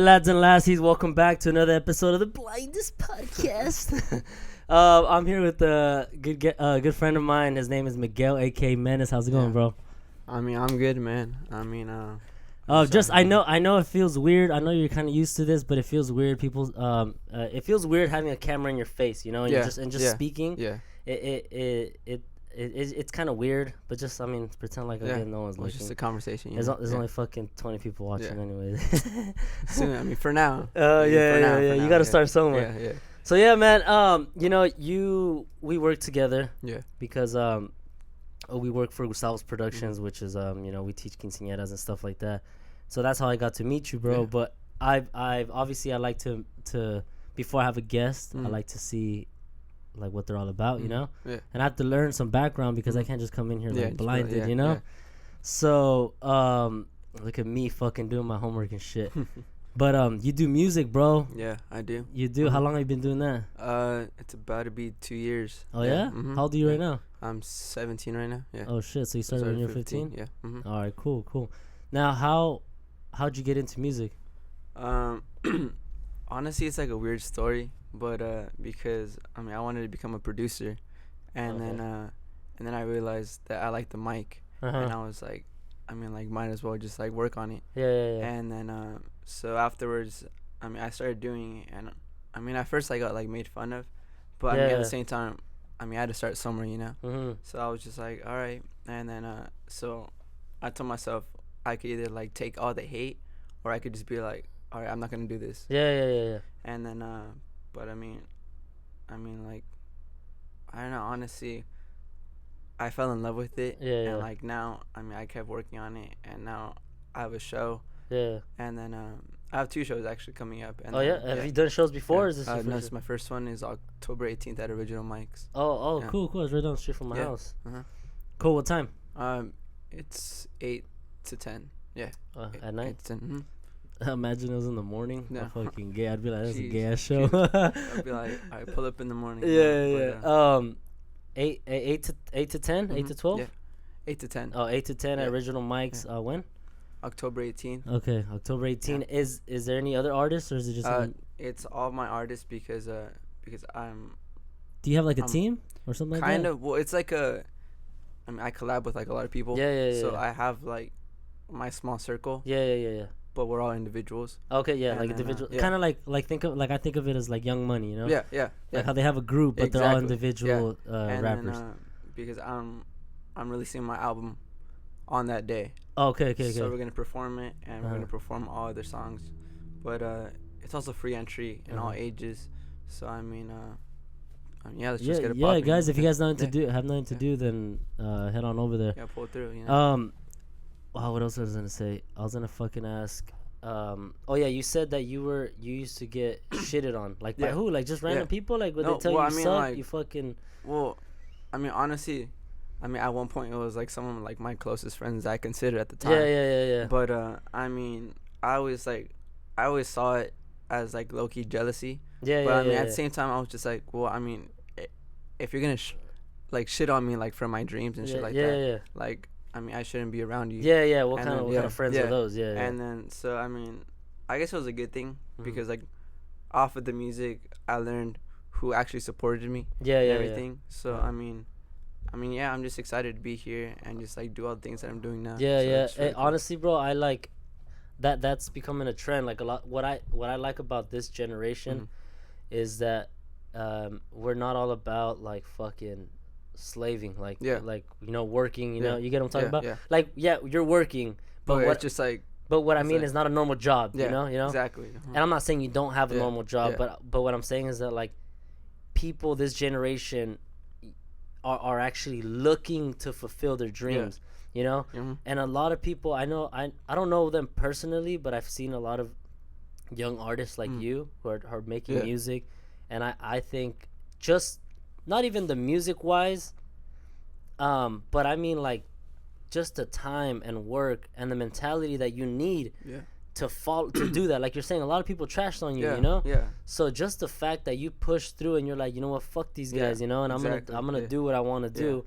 lads and lassies, welcome back to another episode of the Blindest Podcast. I'm here with a good friend of mine. His name is Miguel, aka Mxnace. How's it going, bro? I mean, I'm good, man. I mean, I know it feels weird. I know you're kind of used to this, but it feels weird. It feels weird having a camera in your face, you know, and just speaking. Yeah. It's kind of weird, but just pretend like again no one's It's looking. just a conversation. There's only fucking 20 people watching, anyways. Soon, I mean, for now. You got to start somewhere. Yeah. So yeah, man. We work together. Yeah. Because we work for Gustavo's Productions, which is we teach quinceañeras and stuff like that. So that's how I got to meet you, bro. Yeah. But I like to before I have a guest, I like to see like what they're all about, you know. Yeah. And I have to learn some background because I can't just come in here like blinded, you know. Yeah. So look at me fucking doing my homework and shit. But you do music, bro. Yeah, I do. You do. How long have you been doing that? It's about to be 2 years. Oh yeah. Mm-hmm. How old are you right now? I'm 17 right now. Yeah. Oh shit. So you started when you were 15? Yeah. Mm-hmm. All right. Cool. Now, how'd you get into music? Honestly, it's like a weird story, but because I wanted to become a producer, and then I realized that I like the mic, and I was like, might as well just like work on it. Yeah. And then so afterwards, I started doing it, and at first I got like made fun of, but at the same time, I had to start somewhere, you know. Mm-hmm. So I was just like, all right, and then so I told myself I could either like take all the hate, or I could just be like, all right, I'm not gonna do this. Yeah. And then but like, I don't know, honestly, I fell in love with it. Yeah. And like now, I kept working on it, and now I have a show. Yeah. And then I have 2 shows actually coming up. And Have you done shows before? Or is this your no, first? this is my first one. Is October 18th at Original Mics. Oh, yeah. Cool. It's right down the street from my house. Uh-huh. Cool. What time? It's 8 to 10. Yeah. At night. 8 to 10. Mm-hmm. Imagine it was in the morning. No. I'm fucking gay. I'd be like, that's a gay ass Jeez. show. I'd be like, all right, pull up in the morning. Yeah. 8 to 10, 8 to 12. Yeah. 8 to 10. Oh, 8 to 10 at Original Mics. Yeah. When? October 18th. Okay, October 18th. Yeah. Is there any other artists, or is it just? It's all my artists because I'm. Do you have like a team or something like that? Kind of. Well, it's like I collab with like a lot of people. Yeah. So I have like my small circle. Yeah. But we're all individuals. Okay, yeah, and like individual. Kind of like I think of it as like Young Money, you know? Yeah. Like how they have a group, but they're all individual rappers. Then, because I'm releasing my album on that day. Okay. So we're gonna perform it, and we're gonna perform all other songs, but it's also free entry in all ages. So let's just get it popping. Yeah, guys, if you guys have nothing to do, then head on over there. Yeah, pull through. You know? Wow, what else was I gonna say? I was gonna fucking ask. You said that you used to get shitted on, like by who? Like just random people? Like would they tell you suck? Like, you fucking. Well, honestly, at one point it was like someone like my closest friends I considered at the time. Yeah. But I always saw it as like low key jealousy. Yeah. But at the same time I was just like, well, if you're gonna shit on me like for my dreams and shit like that, like. I shouldn't be around you. Yeah. What kind of friends are those? Yeah. And then, so, I guess it was a good thing because, like, off of the music, I learned who actually supported me. Yeah. Everything. So, I'm just excited to be here and just, like, do all the things that I'm doing now. Yeah. Really cool. Honestly, bro, I like that. That's becoming a trend. Like, a lot. What I like about this generation is that we're not all about, like, fucking slaving, like working, you know, you get what I'm talking about? Like, you're working, but it's just like, but what I mean is not a normal job, you know? Exactly. And I'm not saying you don't have a normal job, but what I'm saying is that like people this generation are actually looking to fulfill their dreams, you know? And a lot of people I know, I don't know them personally, but I've seen a lot of young artists like you who are making music, and I think just not even the music wise, but I mean like just the time and work and the mentality that you need to do that. Like you're saying, a lot of people trashed on you, you know? Yeah. So just the fact that you push through and you're like, you know what, fuck these guys, you know, and I'm gonna do what I want to do.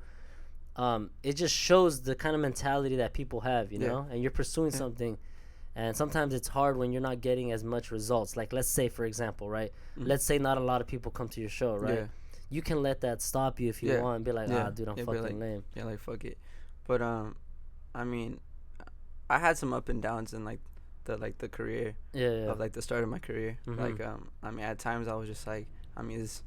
It just shows the kind of mentality that people have, you know, and you're pursuing something And sometimes it's hard when you're not getting as much results. Like, let's say, for example, right? Let's say not a lot of people come to your show, right? Yeah. You can let that stop you if you want and be like, dude, I'm fucking lame. Yeah, like, fuck it. But, I mean, I had some up and downs in, like, the career. Of, like, the start of my career. Like, I mean, at times I was just like, I mean, is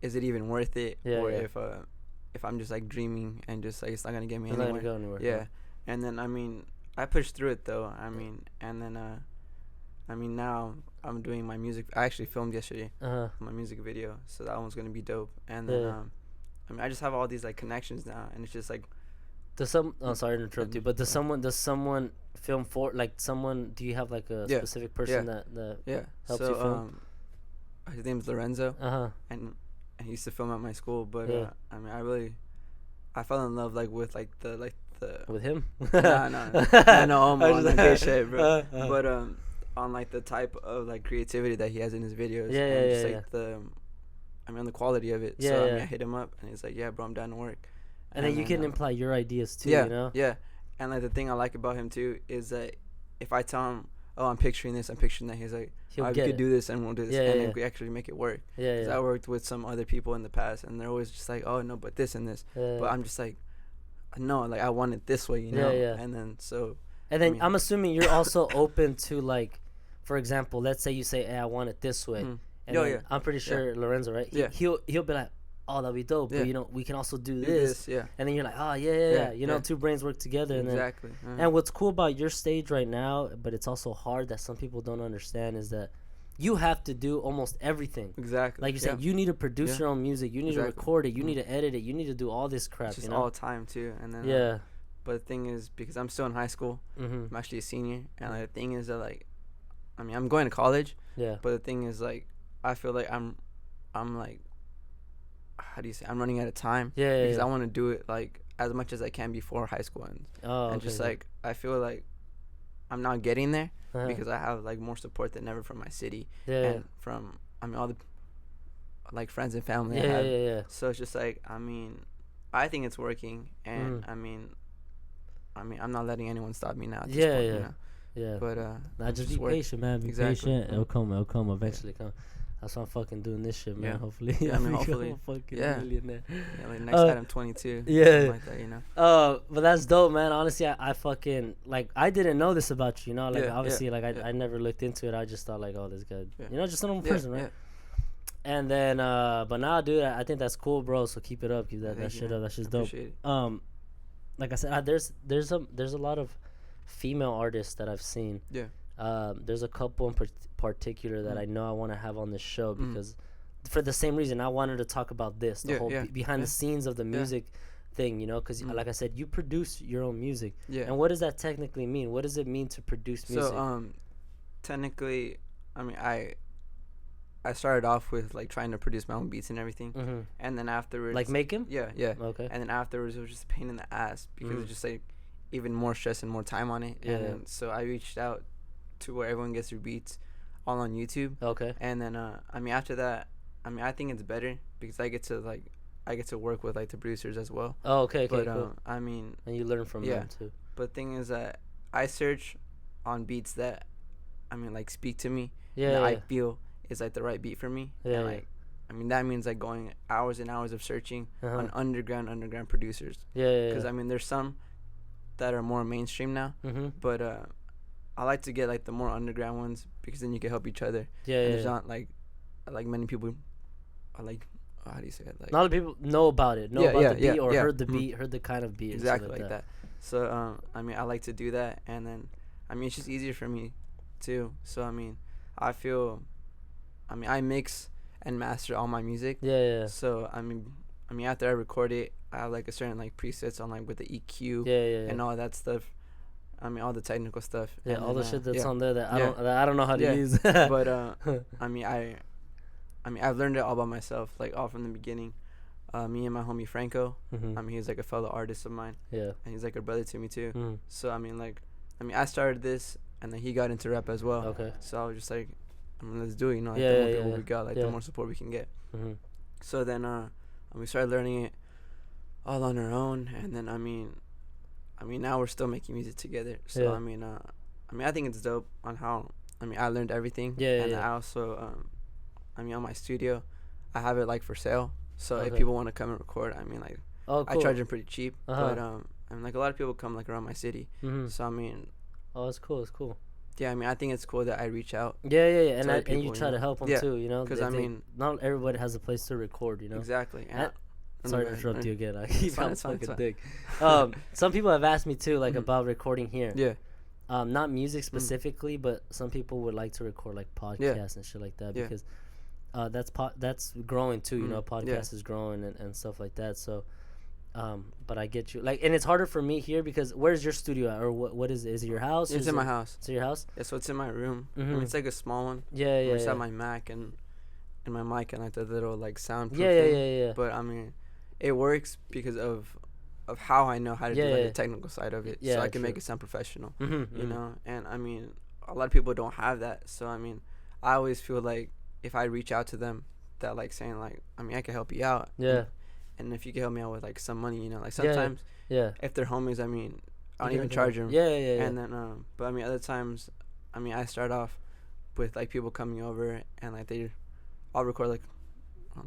it even worth it? Or if I'm just, like, dreaming and just, like, it's not going to get me anywhere. Not gonna go anywhere. Yeah. And then, I mean, I pushed through it, though. I mean, and then, I mean, now I'm doing my music. I actually filmed yesterday my music video, so that one's gonna be dope. And then, I mean, I just have all these like connections now, and it's just like. Sorry to interrupt you, but does someone film for, like, someone? Do you have like a specific person that helps you film? His name's Lorenzo. And he used to film at my school, but I mean, I fell in love like with like the. With him? no, on the gay shit, bro. But on like the type of like creativity that he has in his videos, I mean, on the quality of it. So I mean, I hit him up and he's like, yeah, bro, I'm down to work. And then you can imply your ideas too, you know? Yeah. And like the thing I like about him too is that if I tell him, oh, I'm picturing this, I'm picturing that, he's like, we could do this and we'll do this, and then we actually make it work. Because I worked with some other people in the past, and they're always just like, oh no, but this and this. But I'm just like, no, like I want it this way, you know. And then And then I'm assuming you're also open to, like, for example, let's say you say, hey, I want it this way. And I'm pretty sure Lorenzo, right? He'll be like, oh, that'd be dope. But, you know, we can also do this. And then you're like, oh, you know, two brains work together. And exactly. And what's cool about your stage right now, but it's also hard that some people don't understand, is that you have to do almost everything. Exactly. Like you said, you need to produce your own music. You need to record it. You need to edit it. You need to do all this crap. It's just you know? all time too. And then but the thing is, because I'm still in high school, I'm actually a senior, and like, the thing is that, like, I mean, I'm going to college. But the thing is, like, I feel like I'm like, how do you say? I'm running out of time. Because I want to do it like as much as I can before high school ends. And just like I feel like I'm not getting there. Because I have like more support than ever from my city and from, I mean, all the like friends and family I have. So it's just like, I mean, I think it's working, and I mean, I'm not letting anyone stop me now. At this point, you know? But just be patient, man. Be patient. It'll come eventually. Come. That's why I'm fucking doing this shit, man. Hopefully, I mean, hopefully, fucking millionaire. Like next time I'm 22. Like that, you know. But that's dope, man. Honestly, I fucking, like, I didn't know this about you, you know. Like, obviously, like, I never looked into it. I just thought, like, oh, this guy, you know, just a normal person, right? And then, but now, dude, I think that's cool, bro. So keep it up, keep that shit up. That's just dope. Like I said, there's a lot of female artists that I've seen. There's a couple in particular that I know I want to have on this show because for the same reason I wanted to talk about this, the whole behind the scenes of the music thing, you know, because like I said, you produce your own music. And what does that technically mean? What does it mean to produce music? So technically, I mean, I started off with like trying to produce my own beats and everything, and then afterwards, like make him. Okay. And then afterwards, it was just a pain in the ass because it was just like even more stress and more time on it. And then, so I reached out to where everyone gets their beats all on YouTube. And then I mean, after that, I mean, I think it's better because I get to work with like the producers as well. But cool. I mean, and you learn from them too. But the thing is that I search on beats that, I mean, like speak to me. That I feel is like the right beat for me. And like, I mean, that means like going hours and hours of searching on underground producers. Because I mean, there's some that are more mainstream now, but I like to get like the more underground ones because then you can help each other. And there's not like many people are like, how do you say it? Like, not a lot of people know about it, about the beat or heard the beat, heard the kind of beat. Exactly like that. So I mean, I like to do that, and then I mean, it's just easier for me too. So I mean, I mix and master all my music. So I mean, after I record it, I have like a certain like presets on like with the EQ and all that stuff. I mean, all the technical stuff. And all the shit that's on there that I don't know how to use. But I mean, I've learned it all by myself, like all from the beginning. Me and my homie Franco. I mean, he's like a fellow artist of mine. And he's like a brother to me too. So I mean, I started this, and then he got into rap as well. So I was just like, I mean, let's do it. You know, like the more people we got, like the more support we can get. So then, we started learning it all on our own, and then I mean, now we're still making music together. So I mean, I mean, I think it's dope on how, I mean, I learned everything. Yeah, and yeah. I also, I mean, on my studio, I have it like for sale. So Okay. if people want to come and record, I mean, like, cool. I charge them pretty cheap. Uh-huh. But I mean, like a lot of people come like around my city. So I mean. Oh, it's cool. It's cool. Yeah, I mean, I think it's cool that I reach out. Yeah, and people, you try to help them too. You know, because I mean, not everybody has a place to record. You know. Exactly. Sorry to interrupt you again. I keep on fucking dick. Fine. Some people have asked me too, like about recording here. Yeah. Not music specifically, but some people would like to record like podcasts and shit like that because that's growing too. You know, podcast is growing and stuff like that. So, but I get you. Like, and it's harder for me here because where's your studio at, or what is it? Is it your house? It's in my house. It's your house. Yeah, so it's in my room. I mean, it's like a small one. Yeah. I just have my Mac and my mic and like the little like soundproof Yeah. But I mean, it works because of how I know how to do like the technical side of it, so I can make it sound professional. You know, and I mean, a lot of people don't have that. So I mean, I always feel like if I reach out to them, that like saying like, I mean, I can help you out. Yeah. And if you can help me out with like some money, you know, like sometimes if they're homies, I mean, I don't even charge them. Yeah. And then but I mean, other times, I mean, I start off with like people coming over and like I'll record like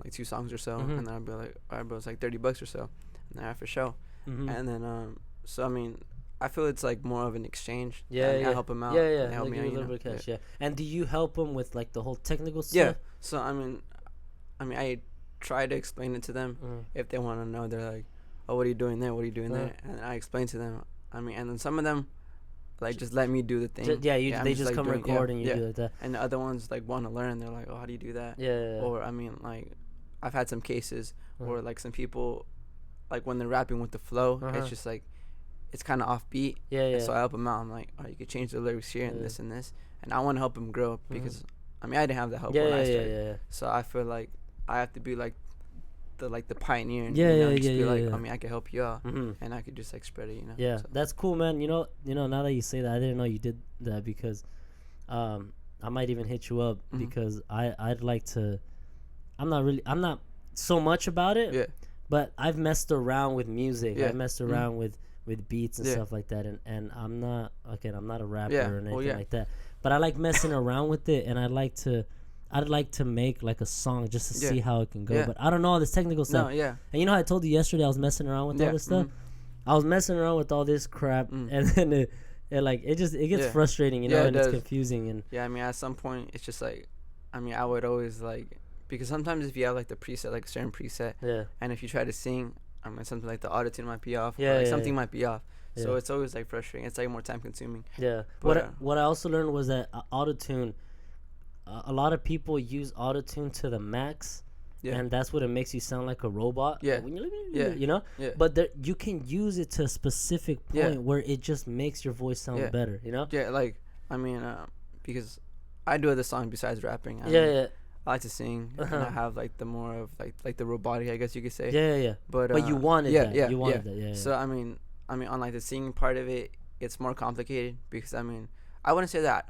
2 songs or so, and then I'll be like, all right, bro, it's like $30 or so, and then after show, and then so I mean, I feel it's like more of an exchange. I help them out. Yeah. They help me out, a little bit of cash. Yeah. And do you help them with like the whole technical stuff? Yeah. So I mean, I try to explain it to them. If they want to know, they're like, oh, what are you doing there? What are you doing there? And I explain to them. I mean, and then some of them like just let me do the thing. They just like come record and you do like that. And the other ones like want to learn. They're like, oh, how do you do that? Yeah. Or I mean, like, I've had some cases where like some people, like when they're rapping with the flow, it's just like, it's kind of offbeat. Yeah. So I help them out. I'm like, oh, you could change the lyrics here and this and this. And I want to help them grow because, I mean, I didn't have the help when I started. Yeah. So I feel like I have to be like the pioneer. And, I mean, I could help you out, and I could just like spread it. You know. Yeah, so. that's cool, man. You know. Now that you say that, I didn't know you did that because, I might even hit you up because I'd like to. I'm not so much about it. Yeah. But I've messed around with music. Yeah. I've messed around with beats and stuff like that, and I'm not a rapper or anything like that. But I like messing around with it, and I'd like to make like a song just to see how it can go. But I don't know all this technical stuff. No, yeah. And you know how I told you yesterday I was messing around with all this stuff? I was messing around with all this crap, and then it gets frustrating, you know, and it's confusing. And I mean, at some point, it's just like, I mean, I would always like, because sometimes if you have like the preset, like a certain preset, and if you try to sing, I mean, something like the autotune might be off, or like something might be off. So it's always like frustrating. It's like more time consuming. Yeah. But what I also learned was that autotune, a lot of people use autotune to the max. Yeah. And that's what it makes you sound like a robot. Yeah. Like when you know? Yeah. But you can use it to a specific point where it just makes your voice sound better, you know? Yeah, like, I mean, because I do other songs besides rapping. I mean, I like to sing, and I have, like, the more of, like the robotic, I guess you could say. Yeah. But you wanted that. You wanted that, yeah. So, I mean, on, like, the singing part of it, it's more complicated because, I mean, I wouldn't say that.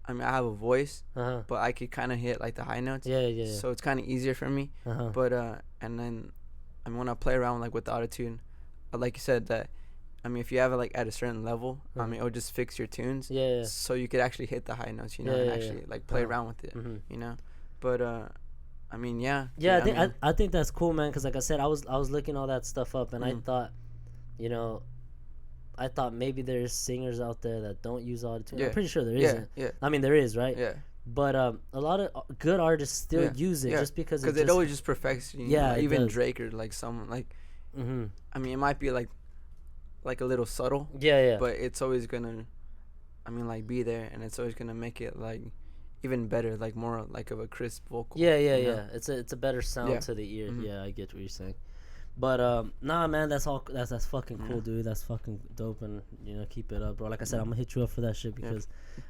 I mean, I have a voice, but I could kind of hit, like, the high notes. Yeah. So it's kind of easier for me. But, and then, I mean, when I play around, like, with the autotune, like you said, that, I mean, if you have it, like, at a certain level, I mean, it'll just fix your tunes. Yeah. So you could actually hit the high notes, you know, and actually, like, play around with it, you know? But, I mean, yeah. Yeah, I think that's cool, man, because, like I said, I was looking all that stuff up, and I thought, you know, maybe there's singers out there that don't use autotune. I'm pretty sure there isn't. Yeah. I mean, there is, right? Yeah. But a lot of good artists still use it just because it always just perfects you. Yeah, know? Even Drake or like someone like. I mean, it might be like a little subtle. Yeah. But it's always gonna, I mean, like be there, and it's always gonna make it like even better, like more like of a crisp vocal. Yeah. It's a better sound to the ear. Yeah, I get what you're saying. But nah, man, that's fucking cool, dude. That's fucking dope, and you know, keep it up, bro. Like I said, I'm gonna hit you up for that shit because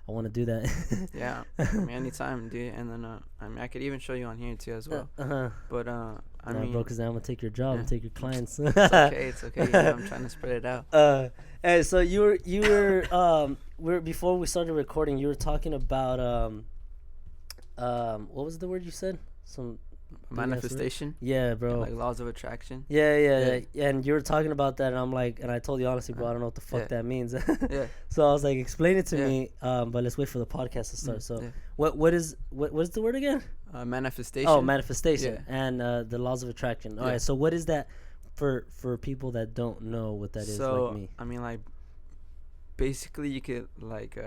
I want to do that. Yeah, I mean, anytime, dude. And then I mean, I could even show you on here too as well. But I mean, bro, because then I'm gonna take your job and take your clients. It's okay. You know, I'm trying to spread it out. And so you were before we started recording, you were talking about what was the word you said? Some manifestation. Yeah, bro. And, like laws of attraction. Yeah. And you were talking about that, and I'm like, and I told you honestly, bro, I don't know what the fuck that means. Yeah. So I was like, explain it to me. But let's wait for the podcast to start. So what is the word again? Manifestation. Oh, manifestation and the laws of attraction. All right. So what is that for people that don't know what that is, like me? I mean, like, basically, you could like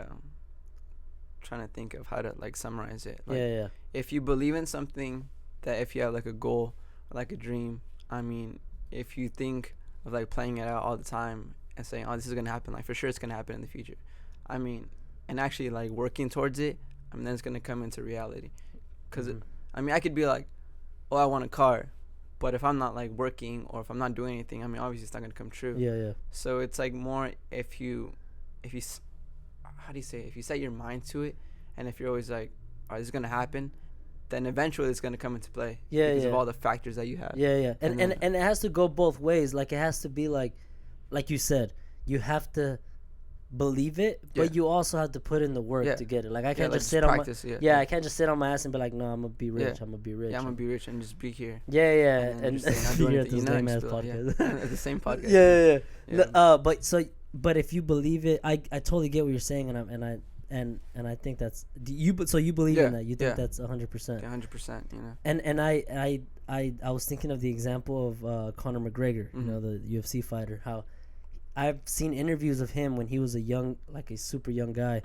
trying to think of how to like summarize it. Like, if you believe in something, that if you have like a goal or like a dream, I mean, if you think of like playing it out all the time and saying, oh, this is gonna happen, like for sure it's gonna happen in the future, I mean, and actually like working towards it, I mean, then it's gonna come into reality. Because I mean, I could be like, oh, I want a car, but if I'm not like working or if I'm not doing anything, I mean, obviously it's not gonna come true. So it's like more if you how do you say it? If you set your mind to it, and if you're always like, oh, this is gonna happen, then eventually it's gonna come into play. Because of all the factors that you have. And it has to go both ways. Like, it has to be like you said, you have to believe it, but you also have to put in the work to get it. Like, I can't just sit practice, on my I can't just sit on my ass and be like, no, I'm gonna be rich. I'm gonna be rich. I'm gonna be rich and just be here. And be here at this lame ass podcast. At the same podcast. But if you believe it, I totally get what you're saying, and I think that's you believe in that. You think that's 100%. 100%, you know. And I was thinking of the example of Conor McGregor, you know, the UFC fighter, how I've seen interviews of him when he was a super young guy,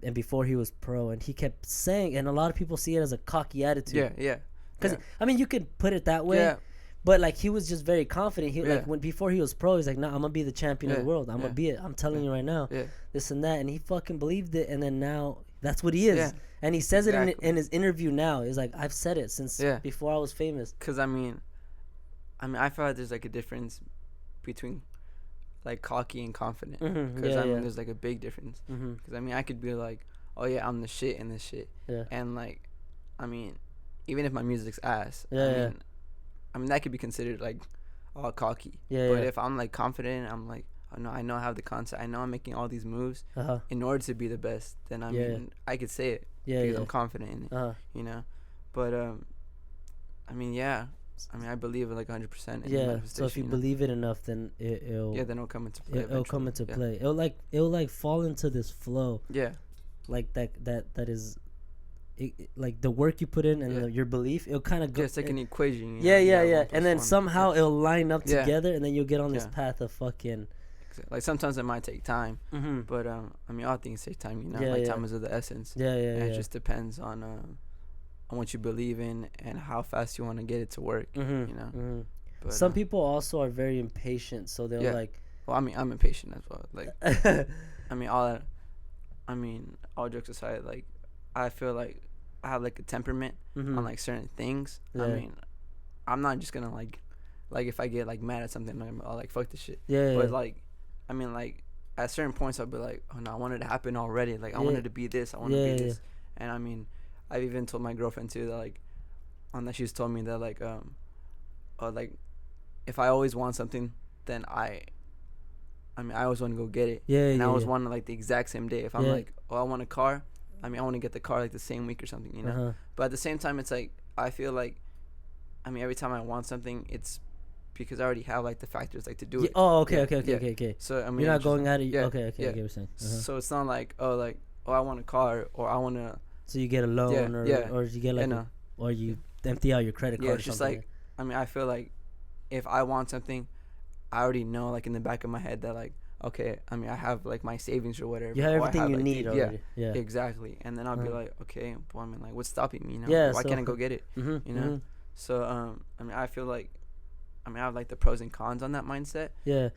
and before he was pro, and he kept saying, and a lot of people see it as a cocky attitude. Because I mean, you could put it that way. But like, he was just very confident. He like, when before he was pro, he's like, nah, I'm gonna be the champion of the world. I'm gonna be it. I'm telling you right now. This and that, and he fucking believed it. And then now that's what he is. And he says it in his interview now. He's like, I've said it since before I was famous. Because I mean, I feel like there's like a difference between like cocky and confident. Because I mean, there's like a big difference. Because I mean, I could be like, oh yeah, I'm the shit in this shit. And like, I mean, even if my music's ass, I mean, that could be considered like all cocky. But if I'm like confident, I'm like, oh no, I know I have the concept. I know I'm making all these moves in order to be the best. Then I mean, I could say it because I'm confident in it. You know, but I mean, I believe it like 100% in manifestation. So if you believe it enough, then it'll then it'll come into play. It'll come into play. It'll like fall into this flow. Like that is. Like the work you put in and your belief, it'll kind of go. It's like an equation. And then somehow it'll line up together, and then you'll get on this path of fucking. Like sometimes it might take time, but I mean, all things take time. You know, time is of the essence. And it just depends on what you believe in and how fast you want to get it to work. You know. But, some people also are very impatient, so they're like. Well, I mean, I'm impatient as well. Like, I mean, all jokes aside, like, I feel like I have like a temperament on like certain things. I mean, I'm not just gonna like if I get like mad at something, I'll like fuck this shit. But like, I mean, like at certain points I'll be like, oh no, I want it to happen already. Like I wanted to be this. I want to be this. And I mean, I've even told my girlfriend too that like, on that she's told me that like like if I always want something, then I always want to go get it. And I always want it like the exact same day. If I'm like, oh, I want a car. I mean, I want to get the car like the same week or something, you know. But at the same time, it's like I feel like, I mean, every time I want something, it's because I already have like the factors like to do it. Oh, okay. So I mean, you're not going out of I get what you're saying. So it's not like oh I want a car or I want to. So you get a loan or you get like or you empty out your credit card. Yeah, it's just like I mean, I feel like if I want something, I already know like in the back of my head that like. Okay, I mean, I have like my savings or whatever. You have everything you like, need already. Yeah, exactly. And then I'll be like, okay, well, I mean, like, what's stopping me? You know, why can't I go get it? You know. So, I mean, I feel like, I have like the pros and cons on that mindset.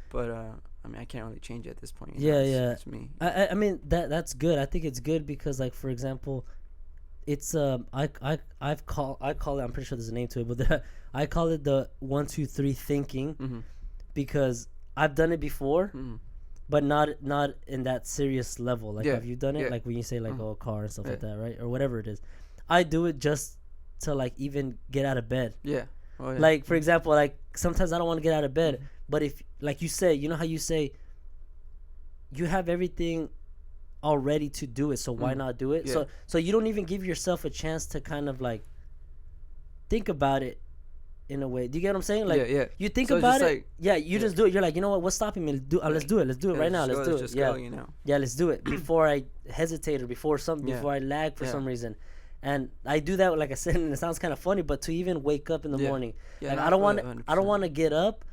But I mean, I can't really change it at this point. You know? It's me. I mean, that's good. I think it's good because, like, for example, it's I call it. I'm pretty sure there's a name to it, but I call it the 1, 2, 3 thinking, because I've done it before. But not in that serious level. Like, have you done it? Like when you say like, oh, a car and stuff like that, right? Or whatever it is. I do it just to like even get out of bed. Like, for example, like sometimes I don't want to get out of bed, but if like you say, you know how you say you have everything already to do it, so why not do it? So you don't even give yourself a chance to kind of like think about it in a way. Do you get what I'm saying? Like, you think so about it. Like, you just do it. You're like, you know what? What's stopping me? Let's do it. Let's do it right now. Let's do it. Just go, you know. Yeah, let's do it before I hesitate or before I lag for some reason. And I do that, like I said, and it sounds kind of funny, but to even wake up in the morning, like I don't want to get up,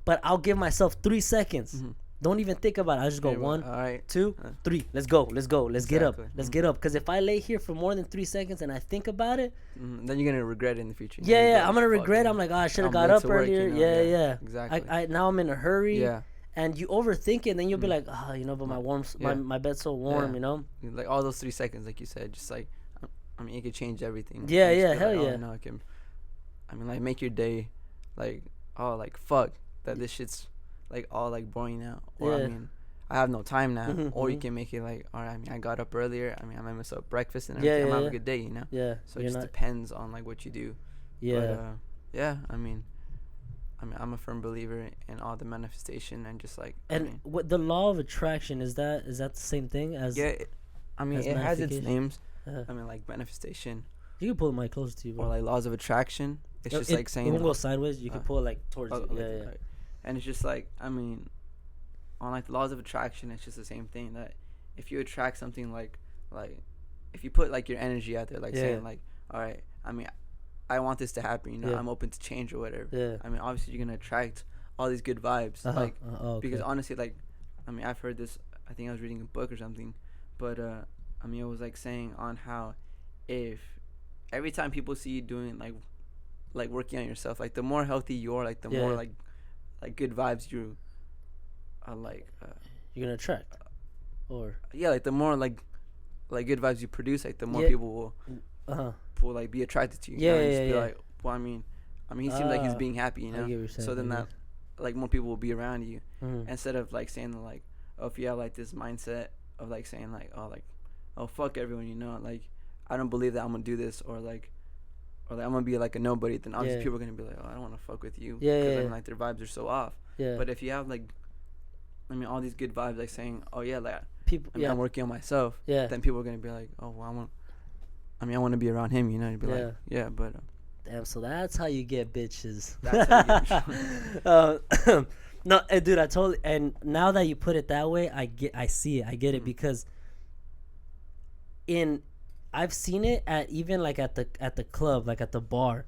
but I'll give myself 3 seconds. Mm-hmm. Don't even think about it. I just go 1, 2, 3. Let's go. Let's get up. Let's get up. Because if I lay here for more than 3 seconds and I think about it, then you're gonna regret it in the future. I'm gonna regret. I'm like, oh, I should have got up earlier. Work, you know? Exactly. Now I'm in a hurry. Yeah. And you overthink it, and then you'll be like, oh, you know, but my bed's so warm, you know. Like all those 3 seconds, like you said, just like, I mean, it could change everything. Yeah, hell like, yeah. Oh, no, it can, I mean, like make your day, like, oh, like fuck that this shit's like all like boring now, or I mean, I have no time now, or you can make it like, all right, I mean, I got up earlier, I mean, I might miss up breakfast and everything, I'm having a good day, you know. Yeah. So it just depends on like what you do. Yeah. But, I mean, I'm a firm believer in all the manifestation and just like. And what the law of attraction is that the same thing as? Yeah, I mean, it has its names. I mean, like manifestation. You can pull the mic closer to you, bro. Or like laws of attraction. It's just like saying. It won't go sideways. You can pull it like towards you. Yeah. Like, and it's just like, I mean, on like the laws of attraction, it's just the same thing that if you attract something like if you put like your energy out there, like saying like, all right, I mean, I want this to happen, you know, I'm open to change or whatever. Yeah. I mean, obviously you're gonna attract all these good vibes, because honestly, like, I mean, I've heard this. I think I was reading a book or something, but I mean, it was like saying on how if every time people see you doing like working on yourself, like the more healthy you are, like the more like good vibes you are you're gonna attract, or like the more like good vibes you produce, like the more people will like be attracted to you. Be like, well, I mean he seems like he's being happy, you know. So then that like more people will be around you, instead of like saying like, oh, if you have like this mindset of like saying like, oh fuck everyone, you know, like I don't believe that I'm gonna do this, or like I'm gonna be like a nobody, then obviously people are gonna be like, oh, I don't want to fuck with you, because I mean, like their vibes are so off. But if you have like, I mean, all these good vibes, like saying, oh yeah, like people, I mean, I'm working on myself, then people are gonna be like, oh, well, I want to be around him, you know. You'd be like, but damn, so that's how you get bitches. That's how you get no, dude, I totally. And now that you put it that way, I see it, I get it, because I've seen it at even like at the club, like at the bar.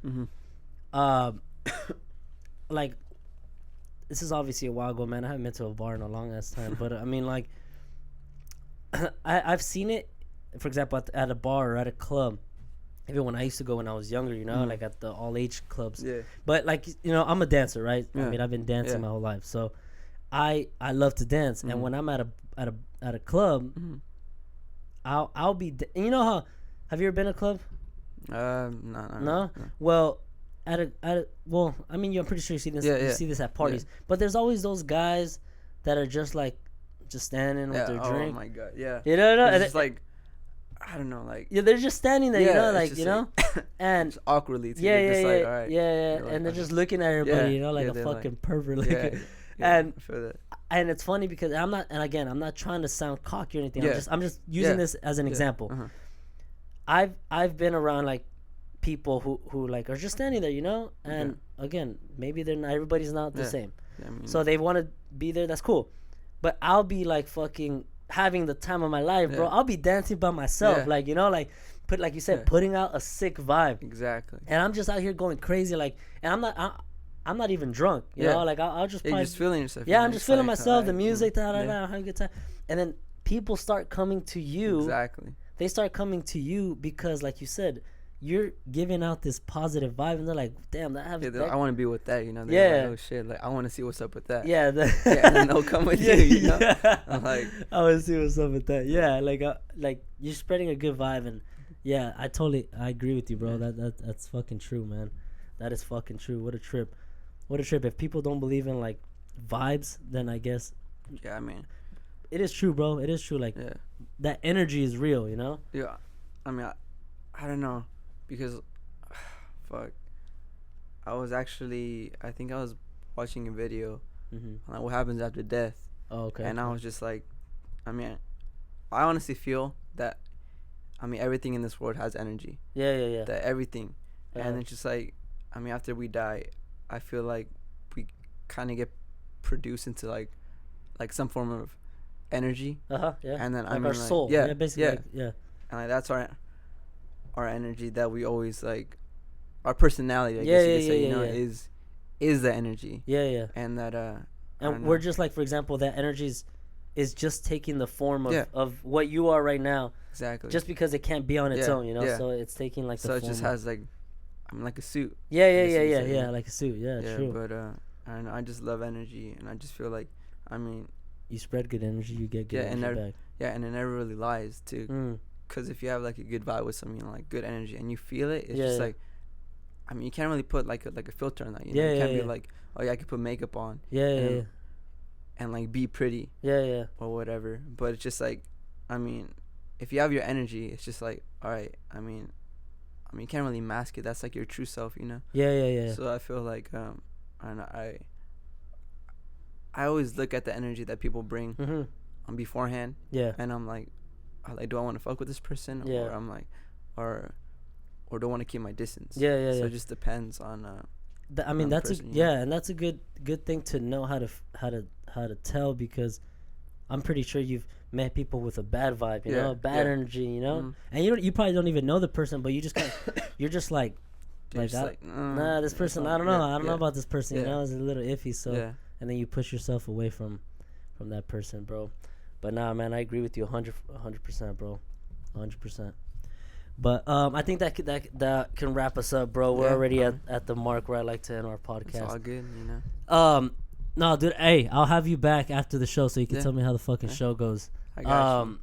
Like, this is obviously a while ago, man. I haven't been to a bar in a long ass time, but I mean, like, I've seen it, for example, at a bar or at a club. Even when I used to go when I was younger, you know, like at the all age clubs. Yeah. But like, you know, I'm a dancer, right? I mean, I've been dancing my whole life, so I love to dance. And when I'm at a club, I'll be. You know how? Have you ever been to a club? No. Well, well, I mean, I'm pretty sure you see this. You see this at parties, but there's always those guys that are just standing with their drink. Oh my god, yeah. You know, it's just like, I don't know, like, they're just standing there, you know, like, you know, and just awkwardly too. Like, all right, like, and they're just looking at everybody, you know, like a fucking pervert, like, and it's funny because I'm not trying to sound cocky or anything. I'm just using this as an example. I've been around like people who like are just standing there, you know, and again, maybe they're not. Everybody's not the same, so they want to be there. That's cool, but I'll be like fucking having the time of my life, bro. I'll be dancing by myself, like, you know, like like you said, putting out a sick vibe. Exactly. And I'm just out here going crazy, like, and I'm not even drunk, you know, like I'll just you're just feeling yourself. Yeah, I'm just feeling myself, the music, having a good time, and then people start coming to you. Exactly. They start coming to you because, like you said, you're giving out this positive vibe, and they're like, "Damn, I want to be with that," you know. They're like, oh shit, like I want to see what's up with that. Yeah, and then they'll come with you, you know. I'm like, I want to see what's up with that. Yeah, like you're spreading a good vibe, and I agree with you, bro. That's fucking true, man. That is fucking true. What a trip. If people don't believe in like vibes, then I guess. Yeah, I mean, it is true, bro. It is true. Like that energy is real, you know. Yeah, I mean, I don't know. Because, fuck, I think I was watching a video on like what happens after death. Oh, okay. And I was just like, I mean, I honestly feel that, I mean, everything in this world has energy. Yeah. That everything. And it's just like, I mean, after we die, I feel like we kind of get produced into like some form of energy. Yeah. And then like I mean, our soul. Yeah, basically. Yeah. Like, yeah. And like that's our energy that we always like, our personality. I guess you could say, you know, is the energy. Yeah. And that and we're just like, for example, that energy is just taking the form of what you are right now. Exactly. Just because it can't be on its own, you know. So it's taking like the form. So it just has like, I mean, like a suit. Yeah, like a suit. Yeah, true. But I don't know, I just love energy, and I just feel like, I mean, you spread good energy, you get good energy back. Yeah, and it never really lies too. Because if you have like a good vibe with something, you know, like good energy, and you feel it, it's just like, I mean, you can't really put like a filter on that. You know? You can't be like, oh yeah, I could put makeup on. And like be pretty. Or whatever. But it's just like, I mean, if you have your energy, it's just like, all right. I mean, you can't really mask it. That's like your true self, you know. Yeah. So I feel like I don't know, I always look at the energy that people bring on beforehand. Yeah. And I'm like, do I want to fuck with this person? Yeah. Or I'm like, or do I want to keep my distance? So it just depends on. I mean, that's person, and that's a good thing to know how to tell, because I'm pretty sure you've met people with a bad vibe, you know, bad energy, you know, and you probably don't even know the person, but you just you're just like nah, this person, I don't know about this person, you know, it's a little iffy, so and then you push yourself away from that person, bro. But nah, man, I agree with you 100%, bro, 100%. But I think that can wrap us up, bro. We're already at the mark where I like to end our podcast. It's all good, you know. No, dude. Hey, I'll have you back after the show so you can tell me how the fucking show goes. I got you.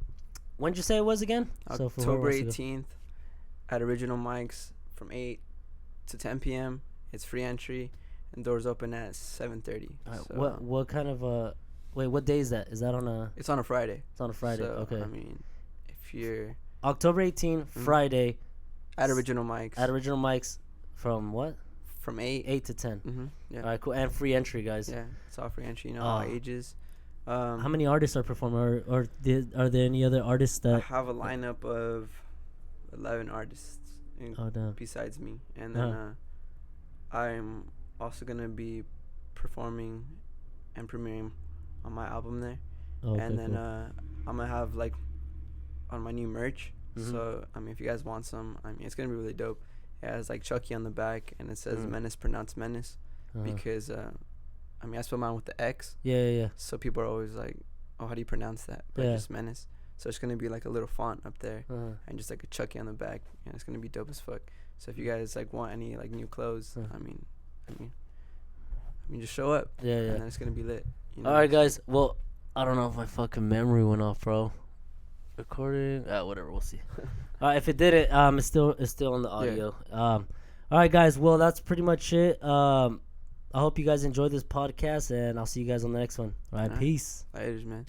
When'd you say it was again? October 18th at Original Mike's from 8 to 10 p.m. It's free entry, and doors open at 7:30. Right, so what kind of wait, what day is that? Is that on a? It's on a Friday. It's on a Friday. So, okay. I mean, if you're October 18th, Friday. At Original Mike's. At Original Mike's from what? From 8 to 10. Yeah. All right, cool. And free entry, guys. Yeah, it's all free entry, you know, all ages. How many artists are performing, or are there any other artists that? I have a lineup of 11 artists besides me. And then I'm also going to be performing and premiering on my album there. And then I'm going to have like on my new merch. So, I mean, if you guys want some, I mean, it's going to be really dope. It has like Chucky on the back, and it says Menace, pronounced Menace, because I mean, I spell mine with the X. Yeah. So people are always like, oh, how do you pronounce that? But just Menace. So it's going to be like a little font up there, and just like a Chucky on the back, and it's going to be dope as fuck. So if you guys like want any like new clothes, I mean, just show up. Yeah. And then it's going to be lit. You know? All right, guys. Well, I don't know if my fucking memory went off, bro. Recording, whatever, we'll see. If it didn't, it's still on the audio. All right, guys. Well, that's pretty much it. I hope you guys enjoyed this podcast, and I'll see you guys on the next one. All right, peace. Later, man.